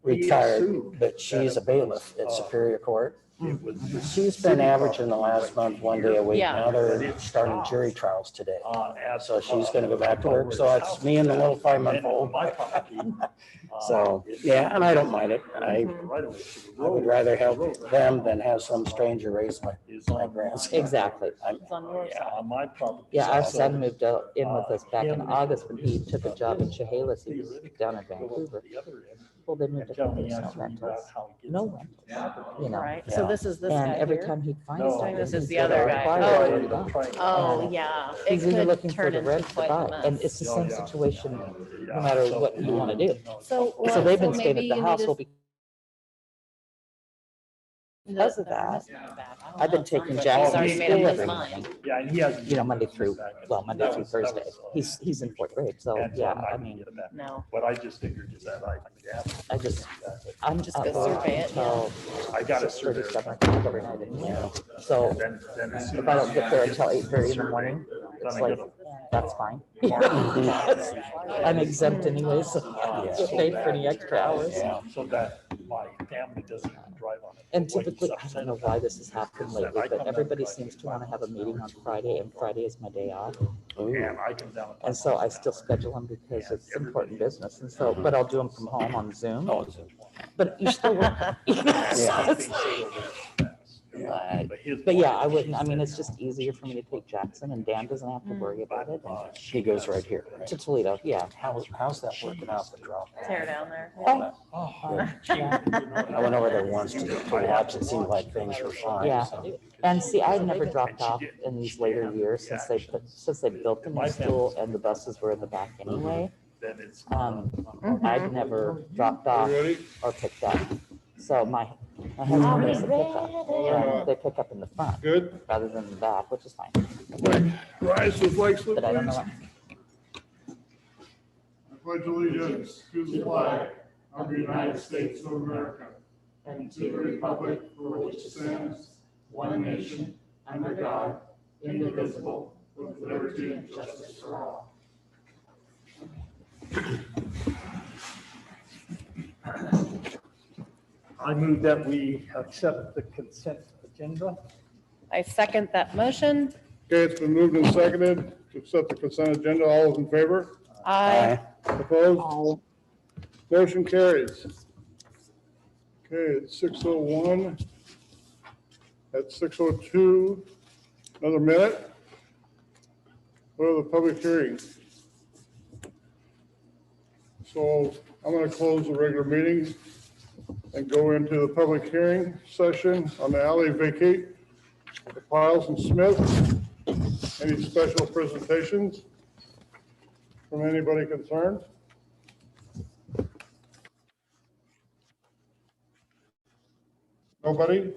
retired, but she's a bailiff at Superior Court. She's been averaging the last month 1 day a week. Yeah. Now they're starting jury trials today. So she's going to go back to work. So it's me and the little 5-month-old. So, yeah, and I don't mind it. I would rather help them than have some stranger raise my grandson. Exactly. It's on your side. On my property. Yeah, our son moved out in with us back in August when he took a job in Chehalis. He was down in Vancouver. Well, they moved to there's no rentals. No rentals, you know. Right, so this is this And guy every here? time he'd find No, something. this is he'd the go to other our guy. bar, Oh. it's already gone. Oh, yeah, it He's either could looking for turn the into rent to quite buy, a and mess. it's the same situation, no matter what you want to do. So So they've been staying maybe at the you house, need well, to- because of that, I've been taking He's Jackson to already made up school his every mind. morning, Yeah, and he has. you know, Monday through Thursday. He's in 4th grade, so And so yeah, I'm not I gonna mean, get it back. No, But I just figured that I'm Just up go survey it, until I got a 6:30, 7 o'clock every night anyway. So Then as soon if I don't as get there until the 8:30 in the survey, morning, it's then I like, get that's fine. I'm exempt anyway, so I don't get paid for any extra hours. Yeah. So that my family doesn't even drive on it. And typically, I don't know why this has happened lately, but everybody seems to want to have a meeting on Friday, and Friday is my day off. And I come down. And so I still schedule them because it's important business. And so, but I'll do them from home on Zoom. Oh, it's a- But you still work. Yeah. But yeah, I wouldn't, I mean, it's just easier for me to take Jackson, and Dan doesn't have to worry about it. And She goes right here. Right? to Toledo, yeah. How's that working out, the drop? tear down there. Yeah. I went over there once to watch. It seemed like things were fine. Yeah. So. And see, I've never dropped off in these later years since they built the new school and the buses were in the back anyway. Then it's. I've never dropped off or picked up. So my husband does the pickup, and they pick up in the front Good. rather than the back, which is fine. Rise with flag salute, But I don't know please. I pledge allegiance to the flag of the United States of America and to the republic for which it stands, one nation, under God, indivisible, with liberty and justice for all. I move that we accept the consent agenda. I second that motion. Okay, it's been moved and seconded to accept the consent agenda. All those in favor? I, Opposed? Motion carries. Okay, it's 6:01. At 6:02, another minute. What are the public hearings? So I'm going to close the regular meeting and go into the public hearing session on the alley vacate for Piles and Smith. Any special presentations from anybody concerned? Nobody?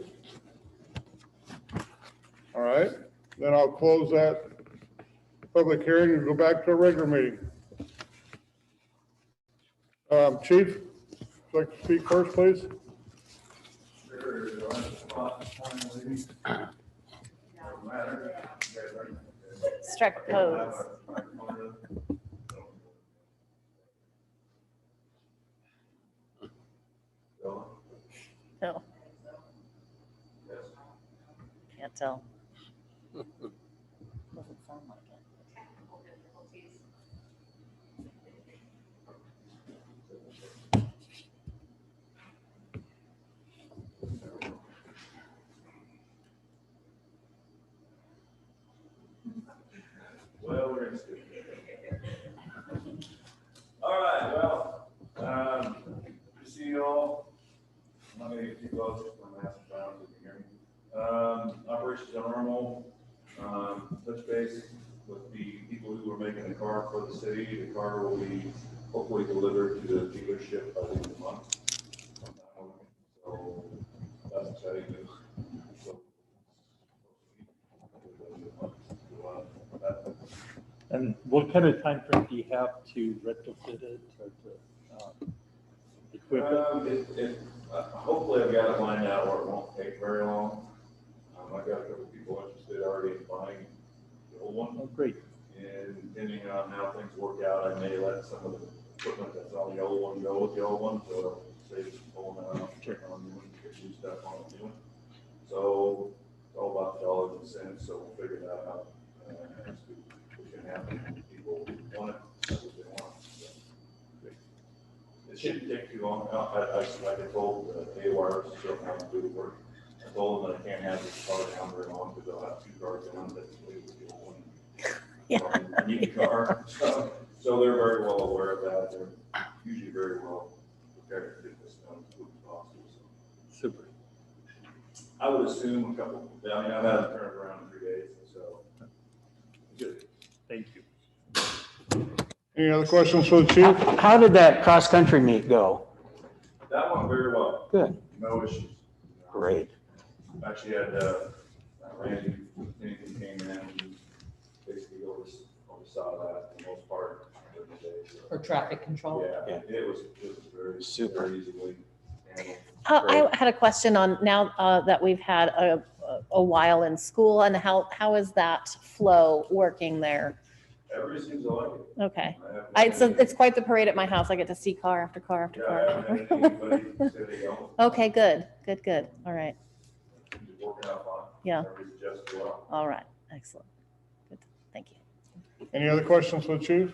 All right, then I'll close that public hearing and go back to a regular meeting. Chief, would you like to speak first, please? strike a pose. No. Can't tell. Doesn't sound like it. Well, we're in school. All right, well, good to see you all. I'm not gonna get too close, I'm gonna have some time to hear me. Operations are normal. Touch base with the people who are making the car for the city. The car will be hopefully delivered to the dealership by the end of the month. So that's exciting news. So, And what kind of time frame do you have to retrofit it or to equip it? Hopefully I've got it lined out where it won't take very long. I've got a couple people interested already in buying the old one. Oh, great. And depending on how things work out, I may let some of the equipment that's on the old one go with the old one, so it'll save take too long. Like I told AWR, so I'm to do the work. I told them that I can't have this car down very long because they'll have 2 cars in them, but one unique car. So they're very well aware of that. They're usually very well prepared to do this now as quick as possible. So Super. I would assume a couple, I mean, I've had it turned around in 3 days, so good. Thank you. Any other questions for the chief? How did that cross-country meet go? That went very well. Good. No issues. Great. Actually had Randy, anything came in, and basically oversaw that for the most part. For traffic control? Yeah, it was very, Super. very easily handled. I had a question on now that we've had a while in school, and how is that flow working there? Everybody seems to like it. Okay. I haven't had It's quite the parade at my house. I get to see car after car after Yeah, I haven't had car. anybody say they don't. Okay, good. All right. It's working out fine. Yeah. Everybody's adjusted well. All right. Excellent. Good. Thank you. Any other questions for the chief?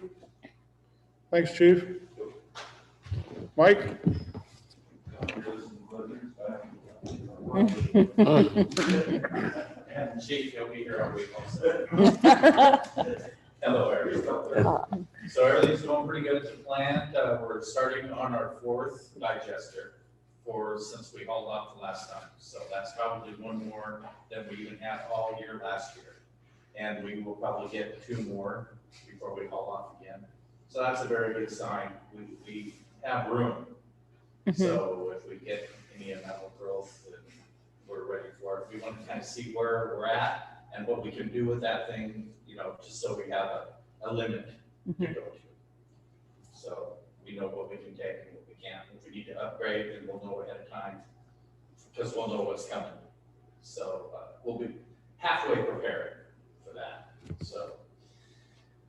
Thanks, chief. Mike? And Chief, he'll be here all week also. Hello, everyone. So everything's going pretty good as planned. We're starting on our 4th digester since we hauled off the last time. So that's probably one more than we even had all year last year. And we will probably get 2 more before we haul off again. So that's a very good sign. We have room. So if we get any amount of growth, then we're ready for it. We want to kind of see where we're at and what we can do with that thing, just so we have a limit to go to. So we know what we can take and what we can't. If we need to upgrade, then we'll know ahead of time because we'll know what's coming. So we'll be halfway prepared for that. So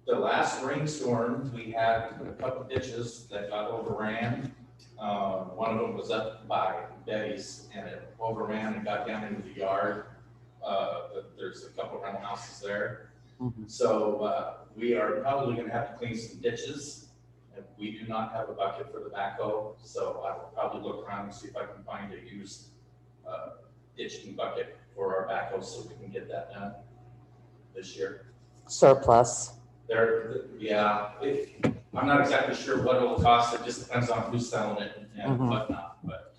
the last rainstorm, we had a couple ditches that got overran. One of them was up by Betty's and it overran and got down into the yard. There's a couple rental houses there. So we are probably going to have to clean some ditches. And we do not have a bucket for the backhoe. So I will probably look around and see if I can find a used ditching bucket for our backhoe so we can get that done this year. Surplus. Yeah, I'm not exactly sure what it'll cost. It just depends on who's selling it and whatnot. But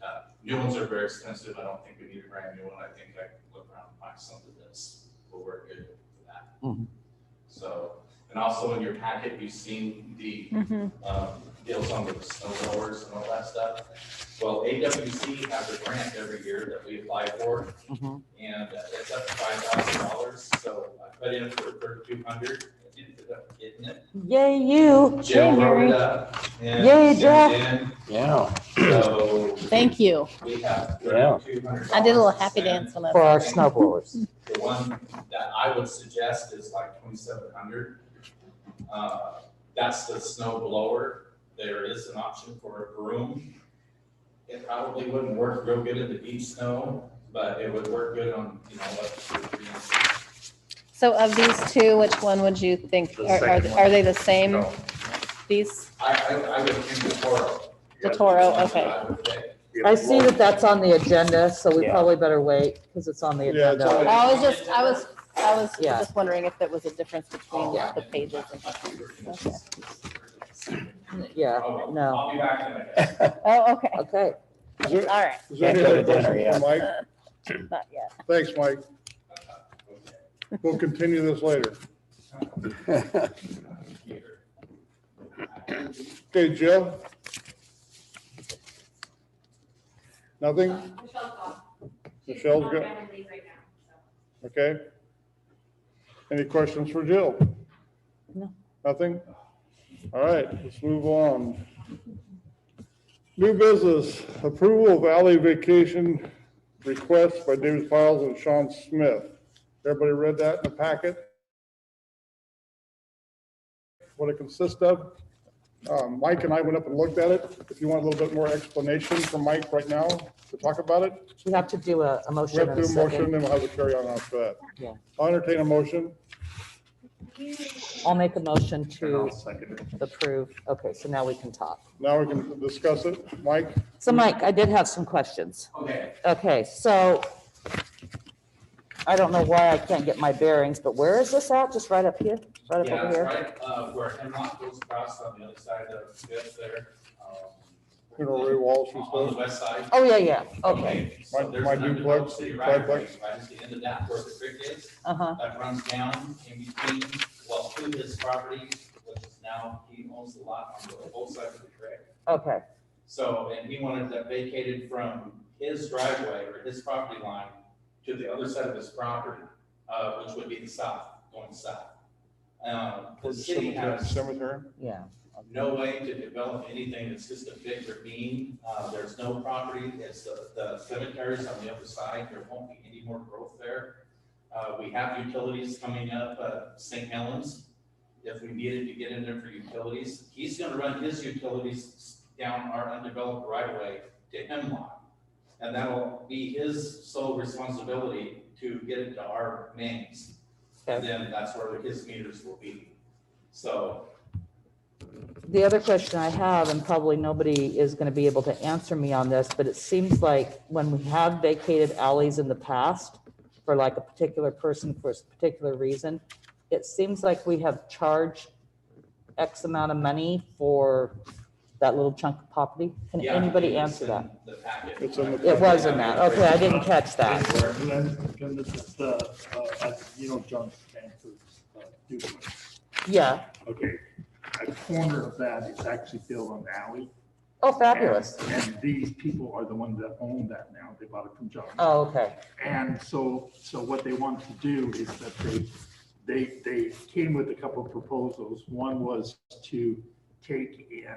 new ones are very expensive. I don't think we need a brand new one. I think I can look around and find something that's will work good for that. So, and also in your packet, you've seen the deals on the snow blowers and all that stuff. Well, AWC has a grant every year that we apply for, and it's up to $5,000. So I put in for $3,200. Ended up getting it. Yay, you. Jill wrote it up. And Yay, sent Jeff. it in. Yeah. So Thank you. we have Yeah. $3,200. I did a little happy dance on that. For our snow blowers. The one that I would suggest is like $2,700. That's the snow blower. There is an option for a broom. It probably wouldn't work real good in the deep snow, but it would work good on, up to 3 inches. So of these 2, which one would you think, The are second one. they the same? No. These, I would think the Toro. the Toro, That's what okay. I would pick. I see that that's on the agenda, so we Yeah. probably better wait because it's on the Yeah, it's agenda. I was Yeah. just wondering if there was a difference between Yeah. the pages. Okay. Yeah, I'll no. be back in a minute. Oh, okay. Okay. Is there- All right. is there any Can't go other to dinner questions for Mike? Not yet. Thanks, Mike. We'll continue this later. Okay, Jill? Nothing? Michelle's good? Okay. Any questions for Jill? No. Nothing? All right, let's move on. New business, approval of alley vacation request by David Files and Sean Smith. Everybody read that in the packet? What it consists of? Mike and I went up and looked at it. If you want a little bit more explanation from Mike right now to talk about it, We have to do a we motion have in to a do a motion, second. then we'll have a carry on after that. Yeah. I'll entertain a motion. I'll make a motion And to I'll second it. approve. Okay, so now we can talk. Now we can discuss it. Mike? So Mike, I did have some questions. Okay, Okay, so I don't know why I can't get my bearings, but where is this at? Just right up here? Right up yeah, over it's here? right, where Hemlock goes across on the other side of Fifth there. You know, Ray Walsh and On the stuff. west side. Oh, yeah. Okay. So My- there's my an undeveloped duplex, city right away, triplex. right at the end of that where the creek is. Uh-huh. That runs down in between, well, to his property, which is now, he owns the lot on both sides of the creek. Okay. So, and he wanted that vacated from his driveway or his property line to the other side of his property, which would be the south, going south. The city has Cemetery? Yeah. no way to develop anything, it's just a big ravine, there's no property, it's the cemeteries on the other side, there won't be any more growth there. We have utilities coming up, St. Helens, if we needed to get in there for utilities, he's gonna run his utilities down our undeveloped right of way to Hemlock. And that'll be his sole responsibility to get it to our mains, and then that's where his meters will be, so. The other question I have, and probably nobody is going to be able to answer me on this, but it seems like when we have vacated alleys in the past for like a particular person for a particular reason, it seems like we have charged X amount of money for that little chunk of property. Can Yeah, anybody it's answer in that? the packet. It's in the It was in that. Okay, I didn't catch that. And then this is the, you know, John Stanford's duplex. Yeah. Okay, a corner of that is actually built on the alley. Oh, fabulous. And these people are the ones that own that now. They bought it from John. Oh, okay. And so what they want to do is that they came with a couple of proposals. One was to take in,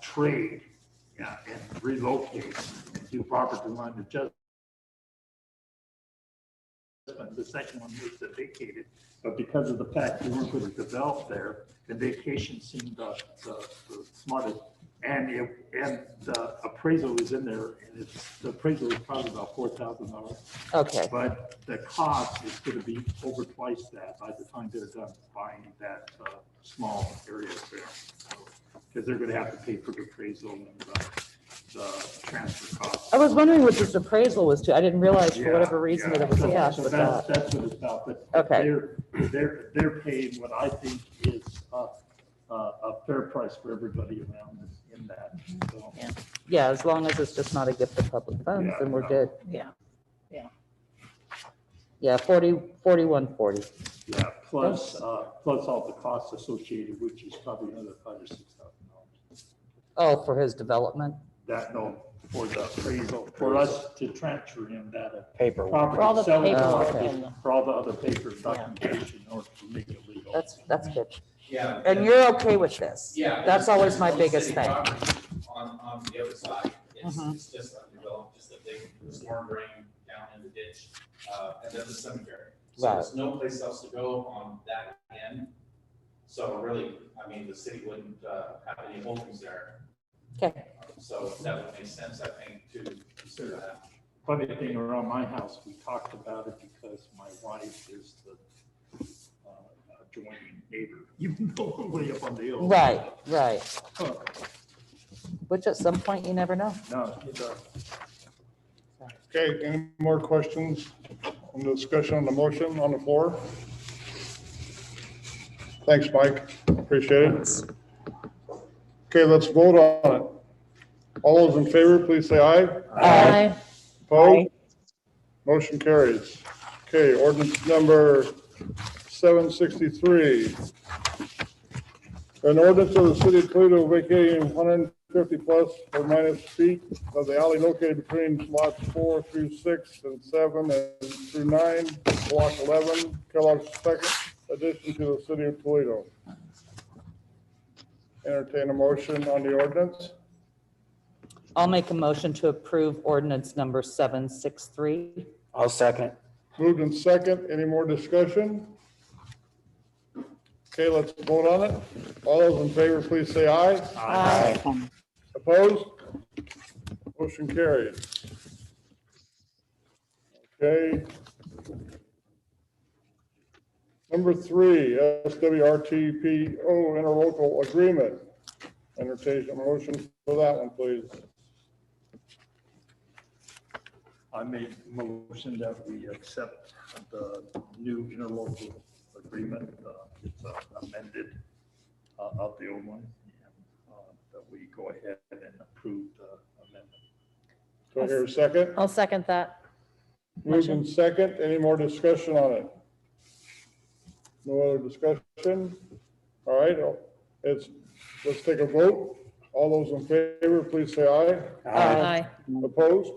trade, and relocate and do property line adjustment. The second one was to vacate it, but because of the fact we weren't going to develop there, the vacation seemed the smartest. And the appraisal is in there, and the appraisal is probably about $4,000. Okay. But the cost is going to be over twice that by the time they're done buying that small area there. Because they're going to have to pay for the appraisal and the transfer costs. I was wondering what this appraisal was to. I didn't realize for whatever reason that it was So cash with that. that's what it's about, but Okay. they're paying what I think is a fair price for everybody around in that. So, Yeah, as long as it's just not a gift of public funds, then we're good. Yeah. Yeah, 4140. yeah, plus all the costs associated, which is probably another $5,000 or $6,000. Oh, for his development? That, no, for the appraisal, for us to transfer in that Paperwork. property. For all the sell it, paperwork okay. and the- For all the other paper documentation in order to make it legal. That's good. Yeah. And you're okay with this? Yeah. That's always my there's biggest city thing. property On the other side, Mhm. it's just undeveloped, just a big storm drain down in the ditch, and then the cemetery. So Right. there's no place else to go on that end. So really, I mean, the city wouldn't have any holdings there. Okay. So that would make sense, I think, to consider that. Funny thing around my house, we talked about it because my wife is the adjoining neighbor, even though we're way up on the hill. Right. Huh, Which at some point you never know. No, it does. Okay, any more questions on the discussion on the motion on the floor? Thanks, Mike. Appreciate it. Okay, let's vote on it. All those in favor, please say aye. Aye. Opposed? Motion carries. Okay, ordinance number 763. An ordinance of the city of Toledo vacating 150 plus or minus feet of the alley located between lots 4 through 6 and 7 and through 9, block 11, Kellogg's second addition to the city of Toledo. Entertain a motion on the ordinance. I'll make a motion to approve ordinance number 763. I'll second. Moved in second. Any more discussion? Okay, let's vote on it. All those in favor, please say aye. Aye. Opposed? Motion carried. Okay. Number 3, SWRTPO interlocal agreement. Entertain a motion for that one, please. I made a motion that we accept the new interlocal agreement. It's amended of the old one. And, that we go ahead and approve the amendment. Do I hear a second? I'll second that. Moved in second. Any more discussion on it? No other discussion? All right, let's take a vote. All those in favor, please say aye. Aye. Opposed?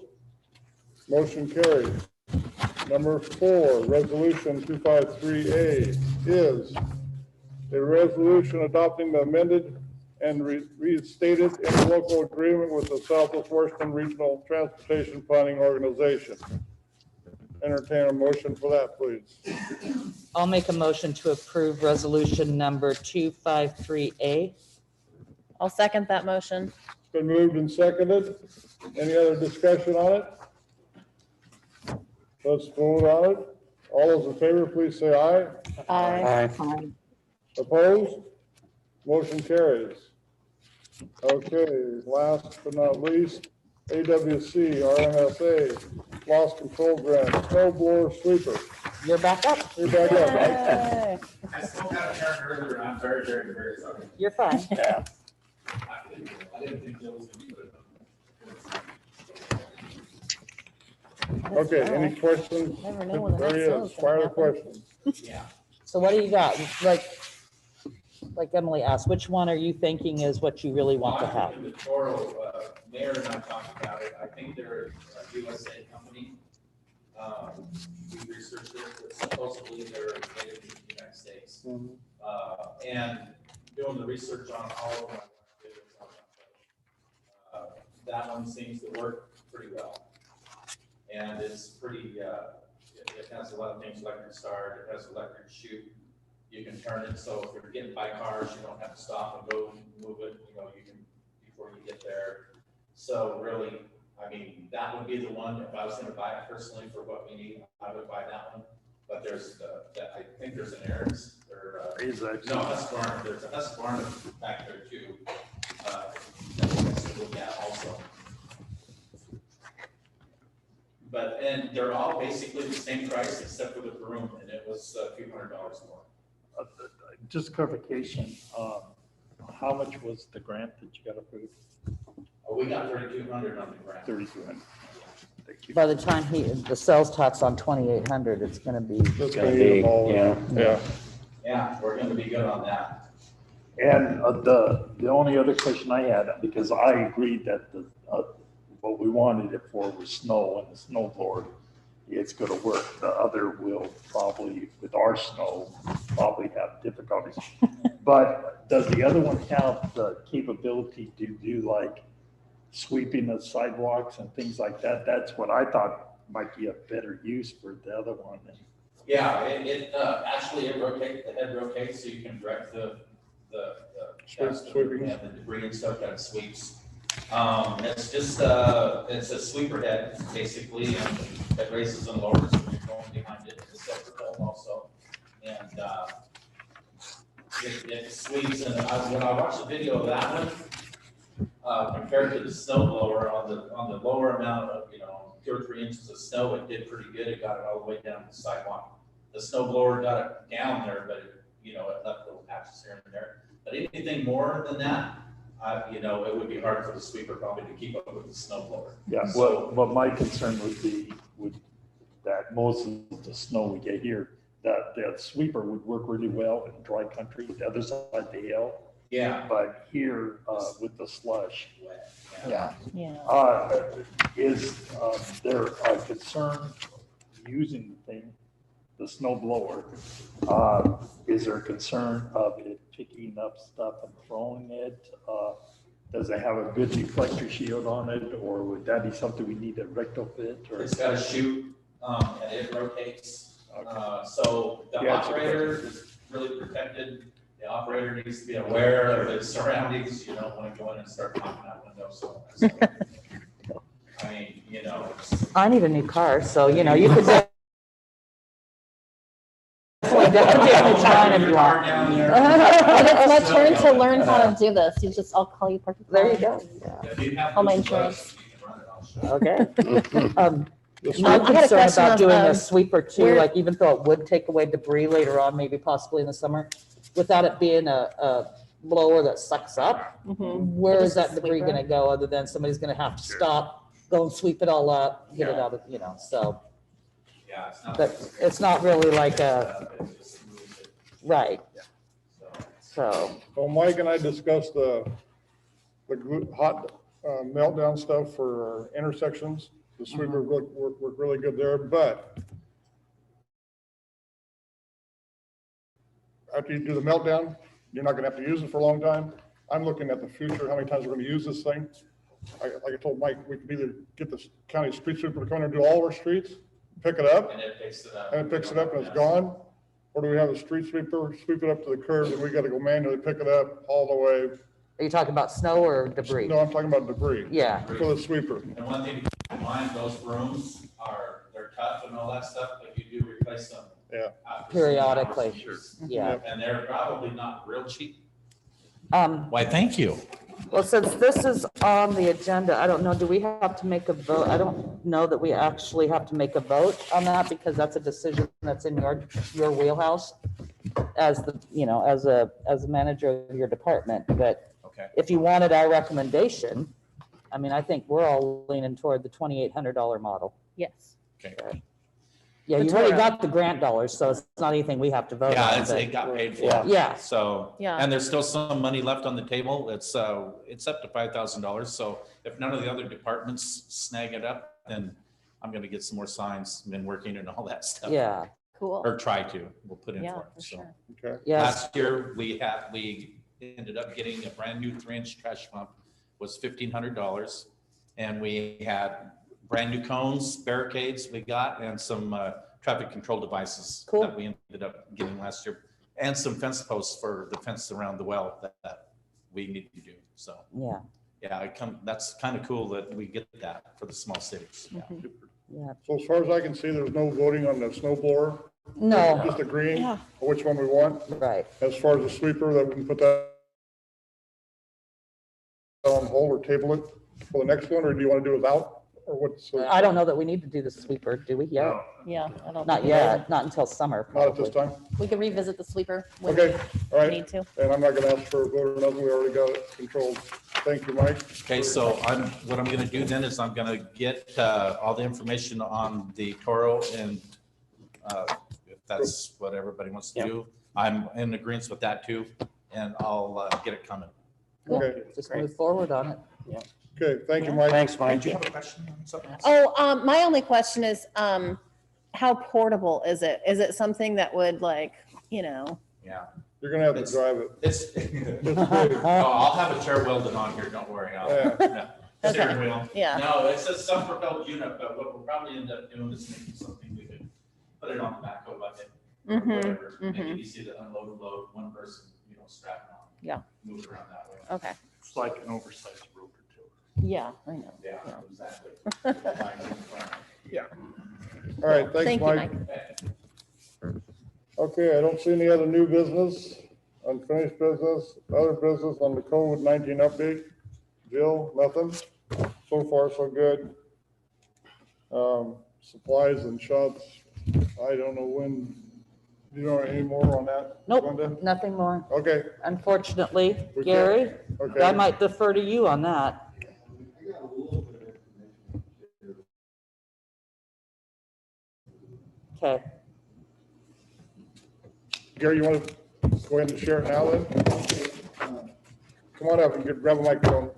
Motion carried. Number 4, Resolution 253A is a resolution adopting the amended and restated interlocal agreement with the Southwest Washington Regional Transportation Planning Organization. Entertain a motion for that, please. I'll make a motion to approve resolution number 253A. I'll second that motion. It's been moved and seconded. Any other discussion on it? Let's vote on it. All those in favor, please say aye. Aye. Opposed? Motion carries. Okay, last but not least, AWC, RMSA, loss control grant, snow blower sweeper. You're back up. You're back up. Yay. I spoke out of turn earlier, I'm very, very, very sorry. You're fine. Yeah. I didn't think Jill was gonna do it. Okay, any questions? Never know when the There next he snow's is. gonna Fire the happen. questions. Yeah. So what do you got? Like Emily asked, which one are you thinking is what you really want to have? The Toro, Mayor and I talked about it. I think they're a USA company. We researched it, but supposedly they're made in the United States. And doing the research on all of them, that one seems to work pretty well. And it's pretty, it has a lot of things, electric start, it has electric shoot. You can turn it, so if you're getting by cars, you don't have to stop and go move it, you can, before you get there. So really, I mean, that would be the one, if I was gonna buy it personally for what we need, I would buy that one. But there's, I think there's an Aaron's, or, Is that- no, Husqvarna, there's a Husqvarna back there too. That we have to look at also. But, and they're all basically the same price except for the broom, and it was a few $100 more. Just clarification, how much was the grant that you got approved? Oh, we got 3,200 on the grant. 3,200. Thank you. By the time the sales tax on 2,800, it's gonna be, It's gonna be, yeah. Yeah. Yeah, we're gonna be good on that. And the only other question I had, because I agreed that what we wanted it for was snow, and the snow blower, it's gonna work. The other will probably, with our snow, probably have difficulties. But does the other one have the capability to do like sweeping the sidewalks and things like that? That's what I thought might be a better use for the other one. Yeah, actually it rotates, the head rotates, so you can direct the Sweeping. and the debris and stuff that it sweeps. It's just, it's a sweeper head basically, and it raises and lowers when you're going behind it. It's a separate belt also. And, it sweeps, and when I watched the video of that one, compared to the snow blower on the lower amount of, 2 or 3 inches of snow, it did pretty good. It got it all the way down to the sidewalk. The snow blower got it down there, but it left little patches here and there. But anything more than that, it would be hard for the sweeper probably to keep up with the snow blower. Yeah, well, my concern would be that most of the snow we get here, that the sweeper would work really well in dry country, the other side of the hill. Yeah. But here, with the slush, Yeah. Yeah. is there a concern using the thing, the snow blower? Is there a concern of it picking up stuff and throwing it? Does it have a good deflector shield on it, or would that be something we need to retrofit? Or It's got a chute, and it rotates. So the Yeah, operator is really protected. The operator needs to be aware of its surroundings, when you go in and start knocking out windows. So, I mean, I need a new car, so, you could definitely damage mine if you want. When it's my turn to learn how to do this, I'll call you Parker. There you go. Yeah. If you have All my those insurance. bugs, you can run it, I'll show you. Okay. I My had a concern question about on, doing a sweeper too, where- like even though it would take away debris later on, maybe possibly in the summer, without it being a blower that sucks up, where is Just a that debris sweeper. gonna go other than somebody's gonna have to stop, go and sweep it all up, get it out of, so. Yeah, it's not. But it's not really like a, It just moves it, right, so. so, So Mike and I discussed the hot meltdown stuff for our intersections. The sweeper worked really good there, but after you do the meltdown, you're not gonna have to use it for a long time. I'm looking at the future, how many times we're gonna use this thing. Like I told Mike, we could either get the county street sweeper to come in and do all our streets, pick it up, And it picks it up. and it picks it up and it's gone. Or do we have a street sweeper, sweep it up to the curb, and we gotta go manually pick it up all the way? are you talking about snow or debris? No, I'm talking about debris. Yeah, For the sweeper. And one thing to keep in mind, those brooms they're tough and all that stuff, but you do replace them. Yeah. after periodically, some years. yeah. And they're probably not real cheap. Why, thank you. Well, since this is on the agenda, I don't know, do we have to make a vote? I don't know that we actually have to make a vote on that because that's a decision that's in your wheelhouse as the, as a manager of your department. But Okay. if you wanted our recommendation, I mean, I think we're all leaning toward the $2,800 model. Yes. Okay. Yeah, The you already Toro. got the grant dollars, so it's not anything we have to vote Yeah, on. it but- got paid for. Yeah. Yeah. So, Yeah. and there's still some money left on the table. It's up to $5,000. So if none of the other departments snag it up, then I'm gonna get some more signs, been working and all that stuff. Yeah, Cool. Or try to, we'll put in Yeah, for for it, so. sure. Okay. yes, Last year, we ended up getting a brand new 3-inch trash pump, was $1,500. And we had brand new cones, barricades we got, and some traffic control devices Cool. that we ended up getting last year. And some fence posts for the fence around the well that we need to do. So, yeah, yeah, that's kind of cool that we get that for the small cities. Yeah. yeah. So as far as I can see, there's no voting on the snow blower, No, just agreeing Yeah. on which one we want. right. As far as the sweeper, that we can put that on hold or table it for the next one, or do you want to do without? Or what's, I don't know that we need to do the sweeper, do we yet? Yeah, I don't. Not think yet, not until summer. not at this probably. time? We could revisit the sweeper when Okay, all we right. need to. And I'm not gonna ask for a vote or nothing, we already got it controlled. Thank you, Mike. Okay, so what I'm gonna do then is I'm gonna get all the information on the Toro and if that's what everybody wants to Yeah. do, I'm in agreement with that too, and I'll get it coming. Okay, Just move forward on it. okay, thank you, Mike. Thanks, Mike. Do you have a question on something else? Oh, my only question is, how portable is it? Is it something that would Yeah, You're gonna have to drive it. it's, oh, I'll have a chair welded on here, don't worry. Yeah. Yeah. Steering wheel. yeah. No, it's a self-propelled unit, but what we'll probably end up doing is making something we could put it on the backhoe bucket. Or Mhm, whatever, make mhm. it easy to unload, load, one person, strap it on. Yeah. Move it around that way. Okay. It's like an oversized rotor tiller. Yeah, I know. Yeah, exactly. All right, Thank thanks, you, Mike. Mike. Okay, I don't see any other new business, unfinished business, other business on the COVID-19 update. Jill, nothing? So far, so good. Supplies and shots, I don't know when, you know any more on that? Nope, Linda? nothing more. Okay, Unfortunately, We Gary, I okay. might defer to you on that. Okay, Gary, you want to go ahead and share it now then? Come on up and grab a microphone.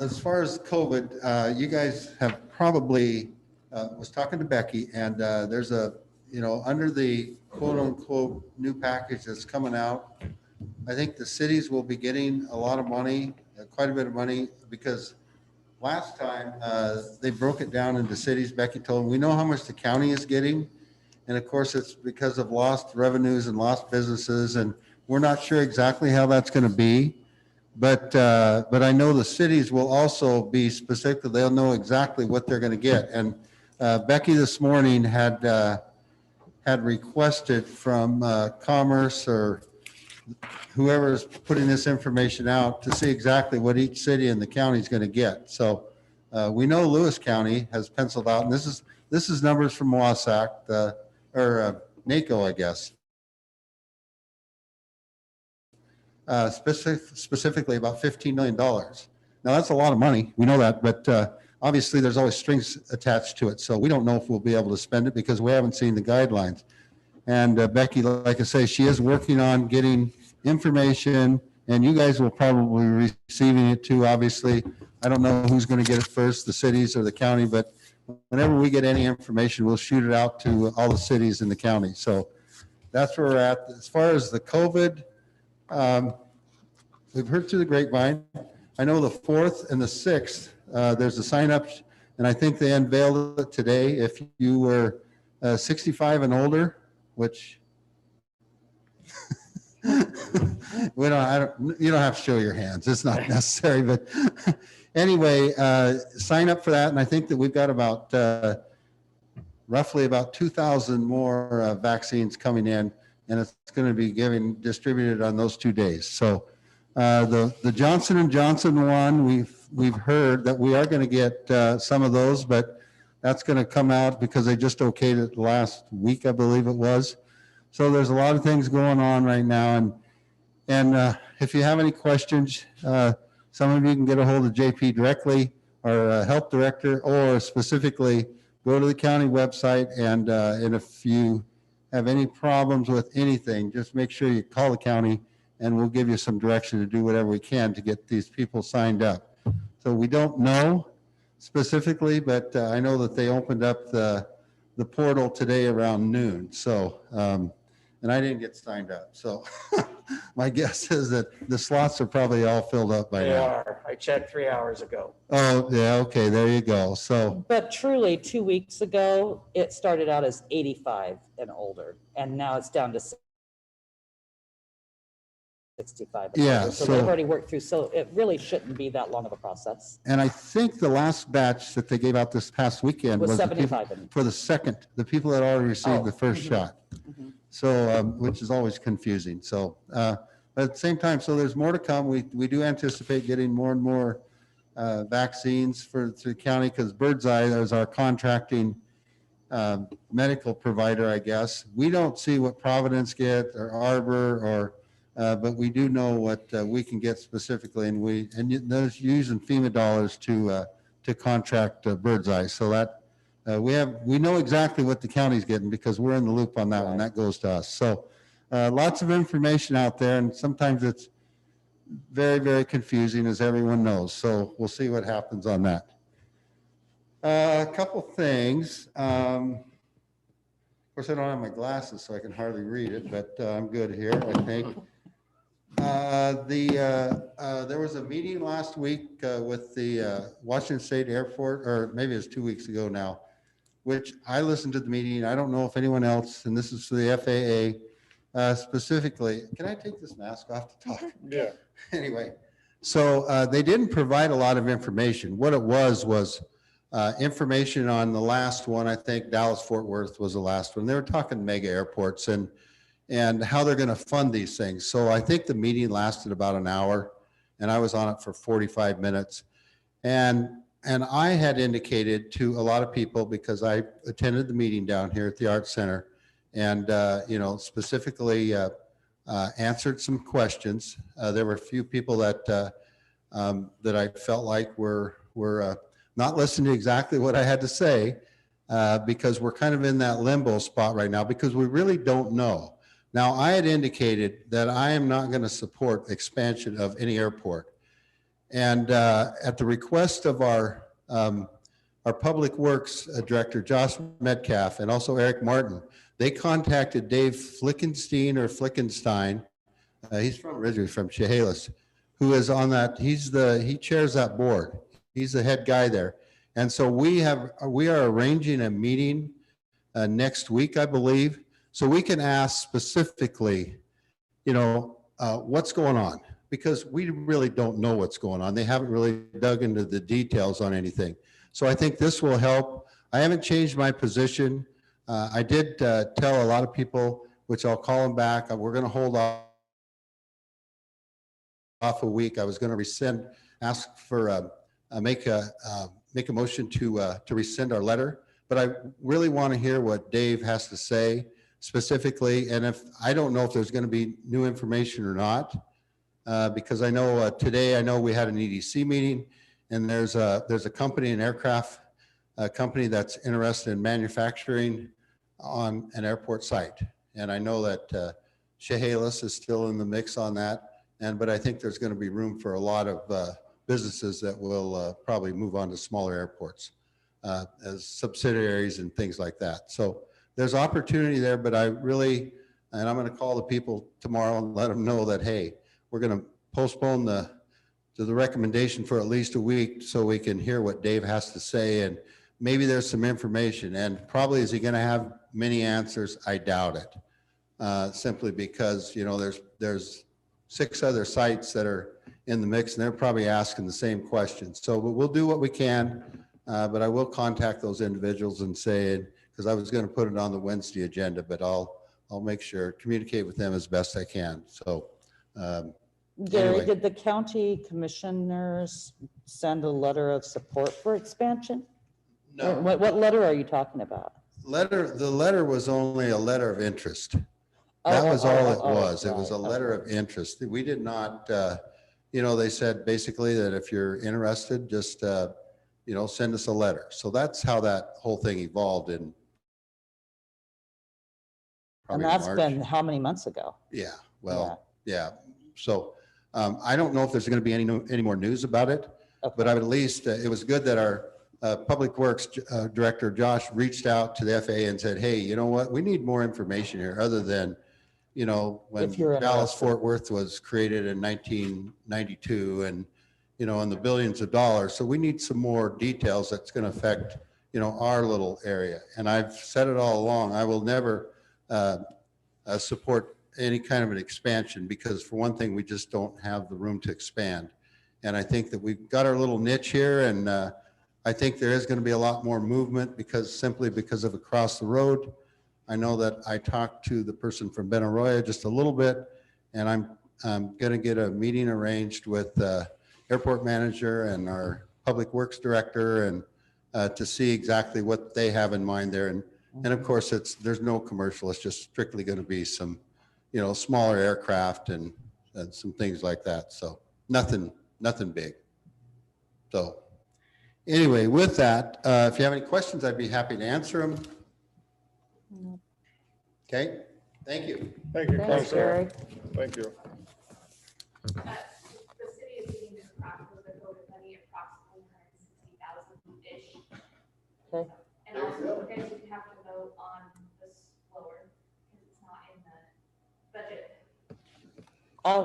As far as COVID, you guys have probably, was talking to Becky, and there's under the quote unquote new package that's coming out, I think the cities will be getting a lot of money, quite a bit of money, because last time they broke it down into cities. Becky told them, we know how much the county is getting. And of course, it's because of lost revenues and lost businesses, and we're not sure exactly how that's going to be. But I know the cities will also be specific. They'll know exactly what they're going to get. And Becky this morning had requested from Commerce or whoever's putting this information out to see exactly what each city in the county is going to get. So we know Lewis County has penciled out, and this is numbers from WASAC, or NACO, I guess. Specifically about $15 million. Now that's a lot of money. We know that, but obviously there's always strings attached to it. So we don't know if we'll be able to spend it because we haven't seen the guidelines. And Becky, like I say, she is working on getting information, and you guys will probably be receiving it too. Obviously, I don't know who's going to get it first, the cities or the county, but whenever we get any information, we'll shoot it out to all the cities in the county. So that's where we're at. As far as the COVID, we've heard through the grapevine. I know the 4th and the 6th, there's a sign up, and I think they unveiled it today. If you were 65 and older, which you don't have to show your hands. It's not necessary, but anyway, sign up for that. And I think that we've got about roughly about 2,000 more vaccines coming in, and it's going to be distributed on those 2 days. So the Johnson & Johnson one, we've heard that we are going to get some of those, but that's going to come out because they just okayed it last week, I believe it was. So there's a lot of things going on right now. And if you have any questions, some of you can get a hold of JP directly, our health director, or specifically go to the county website. And if you have any problems with anything, just make sure you call the county and we'll give you some direction to do whatever we can to get these people signed up. So we don't know specifically, but I know that they opened up the portal today around noon. So, and I didn't get signed up. So my guess is that the slots are probably all filled up by They now. are. I checked 3 hours ago. Oh, yeah. Okay. There you go. So, But truly, 2 weeks ago, it started out as 85 and older, and now it's down to 65. and Yeah, older. So so- they've already worked through, so it really shouldn't be that long of a process. and I think the last batch that they gave out this past weekend Was was the people 75 and- for the second, the people that already received Oh, the first mhm. shot. So, which is always confusing. So, but at the same time, so there's more to come. We do anticipate getting more and more vaccines for the county because Birdseye is our contracting medical provider, I guess. We don't see what Providence get or Arbor or, but we do know what we can get specifically, and those using FEMA dollars to contract Birdseye. So that we know exactly what the county's getting because we're in the loop on that one. That goes to us. So lots of information out there, and sometimes it's very, very confusing, as everyone knows. So we'll see what happens on that. A couple things. Of course, I don't have my glasses, so I can hardly read it, but I'm good here, I think. There was a meeting last week with the Washington State Airport, or maybe it was 2 weeks ago now, which I listened to the meeting. I don't know if anyone else, and this is for the FAA specifically. Can I take this mask off to talk? Yeah. Anyway, so they didn't provide a lot of information. What it was information on the last one. I think Dallas-Fort Worth was the last one. They were talking mega airports and how they're going to fund these things. So I think the meeting lasted about an hour, and I was on it for 45 minutes. And I had indicated to a lot of people, because I attended the meeting down here at the Arts Center, and specifically answered some questions. There were a few people that I felt like were not listening to exactly what I had to say, because we're kind of in that limbo spot right now because we really don't know. Now, I had indicated that I am not going to support expansion of any airport. And at the request of our Public Works Director, Josh Metcalf, and also Eric Martin, they contacted Dave Flickenstein. He's originally from Chehalis, who is on that. He chairs that board. He's the head guy there. And so we are arranging a meeting next week, I believe, so we can ask specifically, what's going on, because we really don't know what's going on. They haven't really dug into the details on anything. So I think this will help. I haven't changed my position. I did tell a lot of people, which I'll call them back, we're going to hold off a week. I was going to ask for, make a motion to rescind our letter, but I really want to hear what Dave has to say specifically. And I don't know if there's going to be new information or not, because I know today, I know we had an EDC meeting, and there's a company, an aircraft company that's interested in manufacturing on an airport site. And I know that Chehalis is still in the mix on that. But I think there's going to be room for a lot of businesses that will probably move on to smaller airports as subsidiaries and things like that. So there's opportunity there, but I really, and I'm going to call the people tomorrow and let them know that, hey, we're going to postpone the recommendation for at least a week so we can hear what Dave has to say, and maybe there's some information. And probably, is he going to have many answers? I doubt it, simply because, you know, there's 6 other sites that are in the mix, and they're probably asking the same questions. So, but we'll do what we can, but I will contact those individuals and say, because I was going to put it on the Wednesday agenda, but I'll make sure, communicate with them as best I can. So, Gary, anyway. did the county commissioners send a letter of support for expansion? No. What letter are you talking about? The letter was only a letter of interest. That was all it was. It was a letter of interest. We did not, you know, they said basically that if you're interested, just, you know, send us a letter. So that's how that whole thing evolved in. And that's been how many months ago? Yeah, well, yeah. So I don't know if there's going to be any more news about it, but I would at least, it was good that our Public Works Director, Josh, reached out to the FAA and said, hey, you know what, we need more information here other than, you know, when Dallas Fort Worth was created in 1992 and, you know, and the billions of dollars. So we need some more details that's going to affect, you know, our little area. And I've said it all along, I will never support any kind of an expansion, because for one thing, we just don't have the room to expand. And I think that we've got our little niche here, and I think there is going to be a lot more movement simply because of across the road. I know that I talked to the person from Benaroya just a little bit, and I'm going to get a meeting arranged with the airport manager and our Public Works Director, and to see exactly what they have in mind there. And of course, there's no commercial. It's just strictly going to be some, you know, smaller aircraft and some things like that. So nothing big. So anyway, with that, if you have any questions, I'd be happy to answer them. Okay, thank you. Thank you, Thanks, Gary. Thank you. The city is using this process of the COVID money approximately $160,000-ish. Okay. And also, you guys would have to vote on this lower because it's not in the budget. Oh,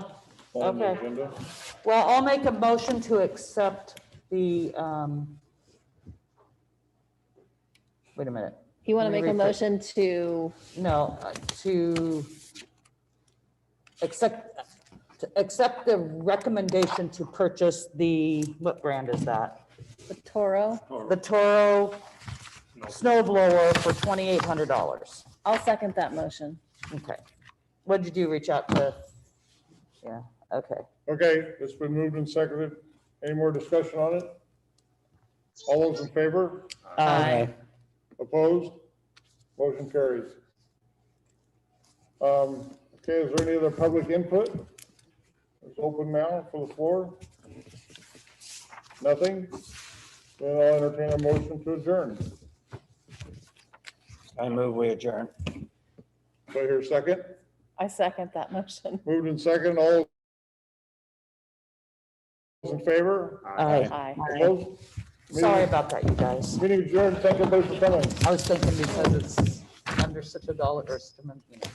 On the okay. agenda. Well, I'll make a motion to accept the, wait a minute. You want to Let make me a rephrase. motion to, No, to accept the recommendation to purchase the, what brand is that? the Toro? The Toro snow blower for $2,800. I'll second that motion. Okay. What did you reach out to? Yeah, okay. Okay, it's been moved and seconded. Any more discussion on it? All those in favor? Aye. Opposed? Motion carries. Okay, is there any other public input? It's open now for the floor. Nothing? Then I'll entertain a motion to adjourn. I move we adjourn. Do I hear a second? I second that motion. Moved and second. All those in favor? Aye. Aye. Opposed? Sorry about that, you guys. Meeting adjourned. Thank everybody for coming. I was thinking because it's under such a dollar or, you know.